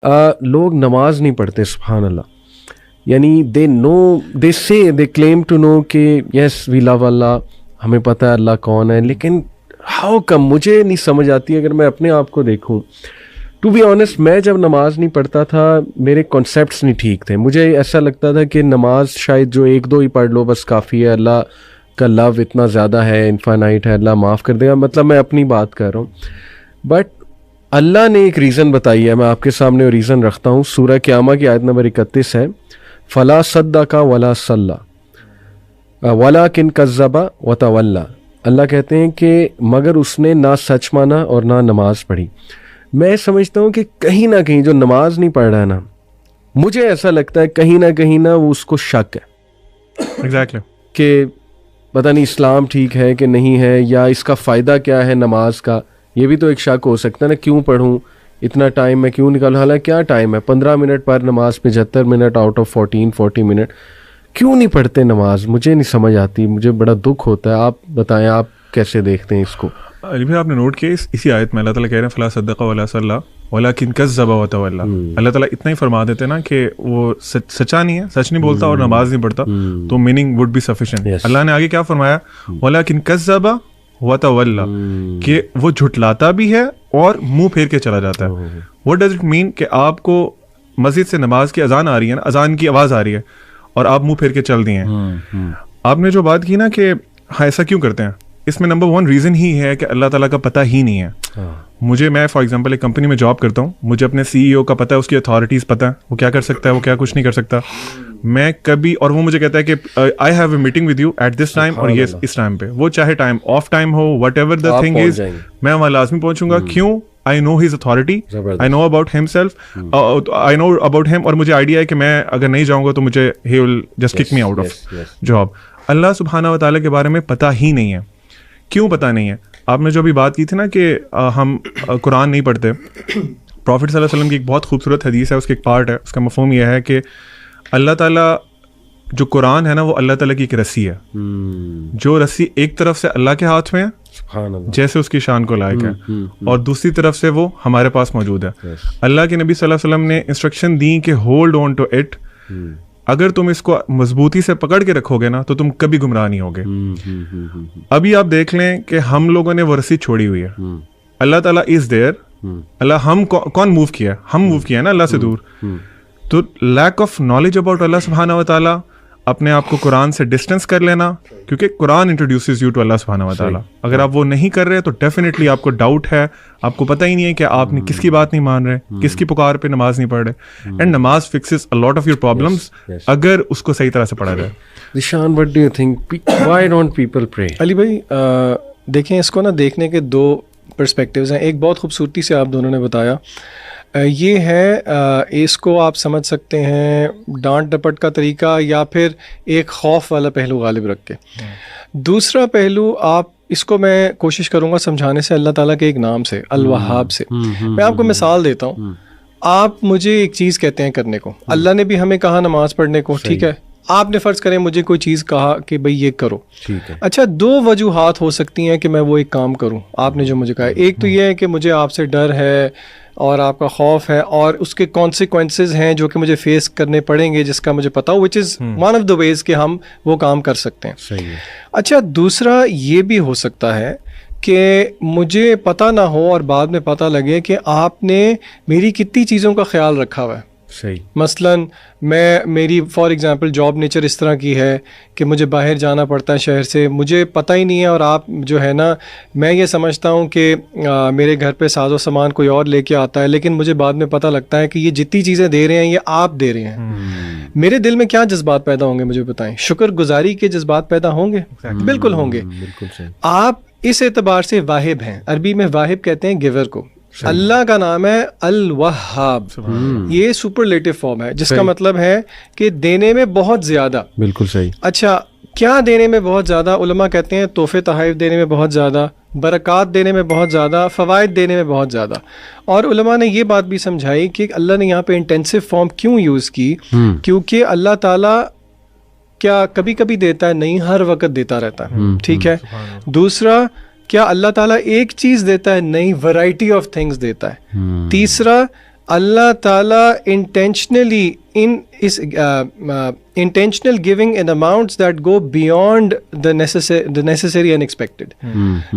لوگ نماز نہیں پڑھتے, سبحان اللہ. یعنی دے کلیم ٹو نو کہ یس وی لو اللہ, ہمیں پتہ ہے اللہ کون ہے, لیکن ہاؤ کم, مجھے نہیں سمجھ آتی. اگر میں اپنے آپ کو دیکھوں, ٹو بی آنیسٹ, میں جب نماز نہیں پڑھتا تھا میرے کانسیپٹس نہیں ٹھیک تھے. مجھے ایسا لگتا تھا کہ نماز شاید جو 1-2 ہی پڑھ لو بس کافی ہے, اللہ کا لو اتنا زیادہ ہے, انفائنائٹ ہے, اللہ معاف کر دے گا. مطلب میں اپنی بات کر رہا ہوں, بٹ اللہ نے ایک ریزن بتائی ہے, میں آپ کے سامنے وہ ریزن رکھتا ہوں. سورہ قیامہ کی آیت نمبر 31 ہے, فلا صدق ولا صلی ولکن کذب وتولی. اللہ کہتے ہیں کہ مگر اس نے نہ سچ مانا اور نہ نماز پڑھی. میں سمجھتا ہوں کہ کہیں نہ کہیں جو نماز نہیں پڑھ رہا ہے نا, مجھے ایسا لگتا ہے کہیں نہ وہ اس کو شک ہے ایگزیکٹلی کہ پتہ نہیں اسلام ٹھیک ہے کہ نہیں ہے, یا اس کا فائدہ کیا ہے نماز کا. یہ بھی تو ایک شک ہو سکتا ہے نا, کیوں پڑھوں, اتنا ٹائم میں کیوں نکالوں, حالانکہ کیا ٹائم ہے, 15 منٹ پر نماز, 75 منٹ آؤٹ آف 40 منٹ, کیوں نہیں پڑھتے نماز؟ مجھے نہیں سمجھ آتی, مجھے بڑا دکھ ہوتا ہے. آپ بتائیں, آپ کیسے دیکھتے ہیں اس کو؟ علی بھائی آپ نے نوٹ کیا اسی آیت میں اللہ تعالیٰ کہہ رہے ہیں فلا صدق ولا صلی ولکن کذب وتولی. اللہ تعالیٰ اتنا ہی فرما دیتے نا کہ وہ سچا نہیں ہے, سچ نہیں بولتا اور نماز نہیں پڑھتا, تو میننگ وڈ بی سفیشینٹ. اللہ نے آگے کیا فرمایا, ولکن کذب وتولی, کہ وہ جھٹلاتا بھی ہے اور منہ پھیر کے چلا جاتا ہے. واٹ ڈز اٹ مین کہ آپ کو مسجد سے نماز کی اذان آ رہی ہے نا, اذان کی آواز آ رہی ہے اور آپ منہ پھیر کے چل دیے ہیں. آپ نے جو بات کی نا کہ ہاں ایسا کیوں کرتے ہیں, اس میں نمبر 1 ریزن ہی ہے کہ اللہ تعالیٰ کا پتہ ہی نہیں ہے. میں فار ایگزامپل ایک کمپنی میں جاب کرتا ہوں, مجھے اپنے CEO کا پتہ ہے, اس کی اتھارٹیز پتہ ہے, وہ کیا کر سکتا ہے, وہ کیا کچھ نہیں کر سکتا. میں کبھی, اور وہ مجھے کہتا ہے کہ I have a meeting with you at this time, اور یہ اس ٹائم پہ, وہ چاہے ٹائم آف ٹائم ہو, whatever the thing is, میں وہاں لازمی پہنچوں گا. کیوں؟ I know his authority, I know about himself, I know about him, اور مجھے آئیڈیا ہے کہ میں اگر نہیں جاؤں گا تو مجھے he will just kick me out of job. اللہ سبحانہ و تعالیٰ کے بارے میں پتہ ہی نہیں ہے. کیوں پتہ نہیں ہے؟ آپ نے جو ابھی بات کی تھی نا کہ ہم قرآن نہیں پڑھتے, پروفٹ صلی اللہ علیہ وسلم کی ایک بہت خوبصورت حدیث ہے, اس کے ایک پارٹ ہے, اس کا مفہوم یہ ہے کہ اللہ تعالیٰ جو قرآن ہے نا وہ اللہ تعالیٰ کی ایک رسی ہے, جو رسی ایک طرف سے اللہ کے ہاتھ میں ہے جیسے اس کی شان کو لائق ہے, اور دوسری طرف سے وہ ہمارے پاس موجود ہے. اللہ کے نبی صلی اللہ علیہ وسلم نے انسٹرکشن دی کہ ہولڈ آن ٹو اٹ, اگر تم اس کو مضبوطی سے پکڑ کے رکھو گے نا تو تم کبھی گمراہ نہیں ہوگے. ابھی آپ دیکھ لیں کہ ہم لوگوں نے وہ رسی چھوڑی ہوئی ہے. اللہ تعالیٰ از دیئر, اللہ ہم کون موو کیا ہے, ہم موو کیا ہے نا اللہ سے دور. تو لیک آف نالج اباؤٹ اللہ سبحانہ و تعالیٰ, اپنے آپ کو قرآن سے ڈسٹینس کر لینا, کیونکہ قرآن انٹروڈیوسز یو ٹو اللہ سبحانہ و تعالیٰ. اگر آپ وہ نہیں کر رہے تو ڈیفینیٹلی آپ کو ڈاؤٹ ہے, آپ کو پتہ ہی نہیں ہے کہ آپ نے کس کی بات نہیں مان رہے, کس کی پکار پہ نماز نہیں پڑھ رہے. اینڈ نماز fixes a lot of your problems اگر اس کو صحیح طرح سے پڑھا جائے. Zeeshan, what do you think, why don't people pray? علی بھائی دیکھیں, اس کو نا دیکھنے کے 2 پرسپیکٹیوز ہیں. ایک بہت خوبصورتی سے آپ دونوں نے بتایا, یہ ہے اس کو آپ سمجھ سکتے ہیں ڈانٹ ڈپٹ کا طریقہ, یا پھر ایک خوف والا پہلو غالب رکھ کے. دوسرا پہلو آپ اس کو میں کوشش کروں گا سمجھانے سے اللہ تعالیٰ کے ایک نام سے, الوہاب سے. میں آپ کو مثال دیتا ہوں. آپ مجھے ایک چیز کہتے ہیں کرنے کو, اللہ نے بھی ہمیں کہا نماز پڑھنے کو, ٹھیک ہے, آپ نے فرض کریں مجھے کوئی چیز کہا کہ بھئی یہ کرو, اچھا 2 وجوہات ہو سکتی ہیں کہ میں وہ ایک کام کروں. آپ نے جو مجھے کہا, ایک تو یہ ہے کہ مجھے آپ سے ڈر ہے اور آپ کا خوف ہے, اور اس کے کانسیکوینسز ہیں جو کہ مجھے فیس کرنے پڑیں گے, جس کا مجھے پتا ہو, وچ از ون آف دا ویز کہ ہم وہ کام کر سکتے ہیں. اچھا دوسرا یہ بھی ہو سکتا ہے کہ مجھے پتہ نہ ہو اور بعد میں پتہ لگے کہ آپ نے میری کتنی چیزوں کا خیال رکھا ہوا ہے. صحیح. مثلاً میری فار ایگزامپل جاب نیچر اس طرح کی ہے کہ مجھے باہر جانا پڑتا ہے شہر سے, مجھے پتہ ہی نہیں ہے, اور آپ جو ہے نا, میں یہ سمجھتا ہوں کہ میرے گھر پہ ساز و سامان کوئی اور لے کے آتا ہے, لیکن مجھے بعد میں پتہ لگتا ہے کہ یہ جتنی چیزیں دے رہے ہیں یہ آپ دے رہے ہیں. میرے دل میں کیا جذبات پیدا ہوں گے مجھے بتائیں؟ شکر گزاری کے جذبات پیدا ہوں گے, بالکل ہوں گے. آپ اس اعتبار سے واہب ہیں, عربی میں واہب کہتے ہیں گیور کو. اللہ کا نام ہے الوہاب, یہ سپرلیٹو فارم ہے جس کا مطلب ہے کہ دینے میں بہت زیادہ. بالکل صحیح. اچھا کیا دینے میں بہت زیادہ؟ علماء کہتے ہیں تحفے تحائف دینے میں بہت زیادہ, برکات دینے میں بہت زیادہ, فوائد دینے میں بہت زیادہ. اور علماء نے یہ بات بھی سمجھائی کہ اللہ نے یہاں پہ انٹینسو فارم کیوں یوز کی, کیونکہ اللہ تعالیٰ کیا کبھی کبھی دیتا ہے, نہیں ہر وقت دیتا رہتا ہے, ٹھیک ہے. دوسرا, کیا اللہ تعالیٰ ایک چیز دیتا ہے؟ نہیں, ورائٹی آف تھنگس دیتا ہے. تیسرا, اللہ تعالیٰ intentionally intentional giving in amounts that go beyond the necessary and expected.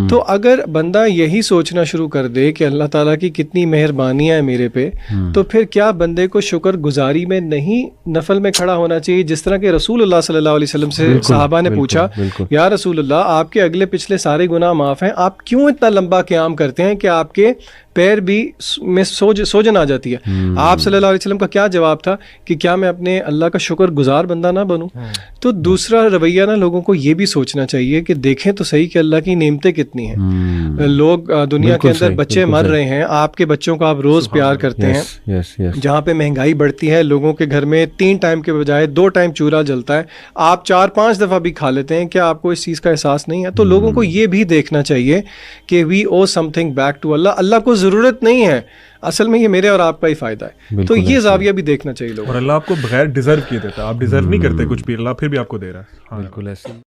تو اگر بندہ یہی سوچنا شروع کر دے کہ اللہ تعالیٰ کی کتنی مہربانیاں ہیں میرے پہ، تو پھر کیا بندے کو شکر گزاری میں نہیں نفل میں کھڑا ہونا چاہیے؟ جس طرح کہ رسول اللہ صلی اللہ علیہ وسلم سے صحابہ نے پوچھا، یا رسول اللہ آپ کے اگلے پچھلے سارے گناہ معاف ہیں، آپ کیوں اتنا لمبا قیام کرتے ہیں کہ آپ کے پیر بھی میں سوجن آ جاتی ہے؟ آپ صلی اللہ علیہ وسلم کا کیا جواب تھا کہ کیا میں اپنے اللہ کا شکر گزار بندہ نہ بنوں؟ تو دوسرا رویہ نا لوگوں کو یہ بھی سوچنا چاہیے کہ دیکھیں تو صحیح کہ اللہ کی نعمتیں کتنی ہیں. لوگ دنیا کے اندر بچے مر رہے ہیں، آپ کے بچوں کو آپ روز پیار کرتے ہیں. جہاں پہ مہنگائی بڑھتی ہے، لوگوں کے گھر میں 3 ٹائم کے بجائے 2 ٹائم چولہا جلتا ہے، آپ 4-5 دفعہ بھی کھا لیتے ہیں. کیا آپ کو اس چیز کا احساس نہیں ہے؟ تو لوگوں کو یہ بھی دیکھنا چاہیے کہ وی او سم تھنگ بیک ٹو اللہ. اللہ کو ضرورت نہیں ہے، اصل میں یہ میرے اور آپ کا ہی فائدہ ہے. تو یہ زاویہ بھی دیکھنا چاہیے لوگوں. اور اللہ آپ کو بغیر ڈیزرو کیے دیتا ہے، آپ ڈیزرو نہیں کرتے کچھ بھی، اللہ پھر بھی آپ کو دے رہا ہے. بالکل ایسے.